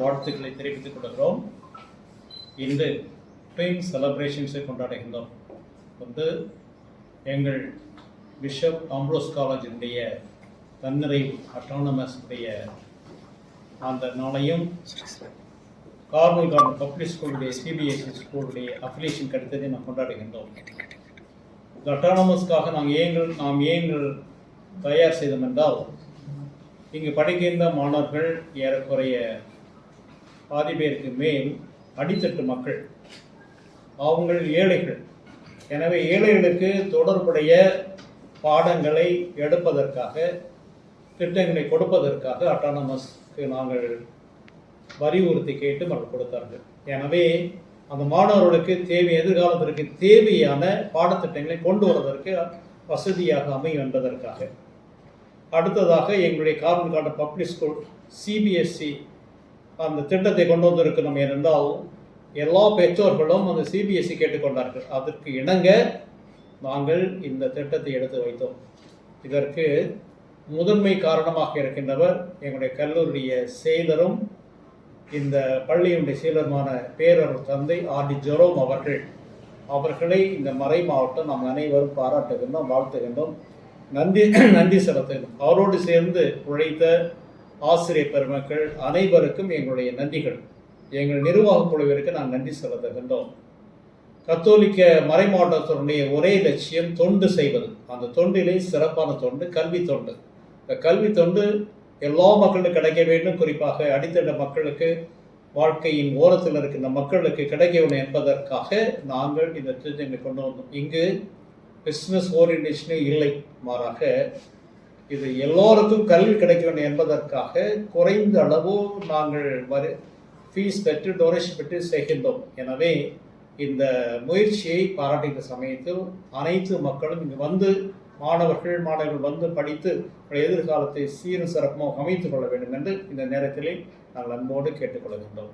வாழ்த்துக்களை தெரிவித்துக் கொள்கிறோம். இன்று ட்வின் செலிப்ரேஷன்ஸை கொண்டாடுகின்றோம். எங்கள் பிஷப் ஆம்ப்ரோஸ் காலேஜினுடைய தன்னிறைவு அட்டானமஸ் உடைய அந்த நாளையும் கார்மல் கார்டன் பப்ளிக் ஸ்கூலுடைய சிபிஎஸ்இ ஸ்கூலுடைய அஃபிலியேஷன் கிடைத்ததை நாம் கொண்டாடுகின்றோம். இந்த அட்டானமஸ்க்காக நாம் ஏன் தயார் செய்தோம் என்றால், இங்கு படிக்கின்ற மாணவர்கள் ஏறக்குறைய பாதி பேருக்கு மேல் அடித்தட்டு மக்கள், அவங்கள் ஏழைகள். எனவே ஏழைகளுக்கு தொடர்புடைய பாடங்களை எடுப்பதற்காக, திட்டங்களை கொடுப்பதற்காக அட்டானமஸ்க்கு நாங்கள் வலியுறுத்தி கேட்டு அவர்கள் கொடுத்தார்கள். எனவே அந்த மாணவர்களுக்கு எதிர்காலத்திற்கு தேவையான பாடத்திட்டங்களை கொண்டு வருவதற்கு வசதியாக அமையும் என்பதற்காக. அடுத்ததாக எங்களுடைய Carmel garden public school CBSE அந்த திட்டத்தை கொண்டு வந்திருக்கிறோம். ஏனென்றால் எல்லா பெற்றோர்களும் அந்த சிபிஎஸ்இ கேட்டுக்கொண்டார்கள். அதற்கு இணங்க நாங்கள் இந்த திட்டத்தை எடுத்து வைத்தோம். இதற்கு முதன்மை காரணமாக இருக்கின்றவர் எங்களுடைய கல்லூரியுடைய செயலரும் இந்த பள்ளியினுடைய செயலருமான பேரர் தந்தை ஆர்டி ஜெரோம் அவர்களை இந்த மறை மாவட்டம் நாம் அனைவரும் பாராட்டுகின்றோம், வாழ்த்துகின்றோம், நன்றி செலுத்துகின்றோம். அவரோடு சேர்ந்து உழைத்த ஆசிரியர் பெருமக்கள் அனைவருக்கும் எங்களுடைய நன்றிகள். எங்கள் நிர்வாக குழுவிற்கு நான் நன்றி செலுத்துகின்றோம். கத்தோலிக்க மறை மாவட்டத்தினுடைய ஒரே லட்சியம் தொண்டு செய்வது. அந்த தொண்டிலே சிறப்பான தொண்டு கல்வி தொண்டு. இந்த கல்வி தொண்டு எல்லா மக்களுக்கும் கிடைக்க வேண்டும். குறிப்பாக அடித்தட்ட மக்களுக்கு, வாழ்க்கையின் ஓரத்தில் இருக்கின்ற மக்களுக்கு கிடைக்க வேண்டும் என்பதற்காக நாங்கள் இந்த திட்டங்களை கொண்டு வந்தோம். இங்கு பிஸ்னஸ் ஓரியன்டேஷனே இல்லை, மாறாக இது எல்லோருக்கும் கல்வி கிடைக்க வேண்டும் என்பதற்காக குறைந்த அளவு நாங்கள் ஃபீஸ் பெற்று டொனேஷன் பெற்று செய்கின்றோம். எனவே இந்த முயற்சியை பாராட்டுகிற சமயத்தில் அனைத்து மக்களும் இங்கு வந்து மாணவர்கள் வந்து படித்து எதிர்காலத்தை சீரும் சிறப்புமாக அமைத்துக் கொள்ள வேண்டும் என்று இந்த நேரத்திலே நாங்கள் அன்போடு கேட்டுக்கொள்கின்றோம்.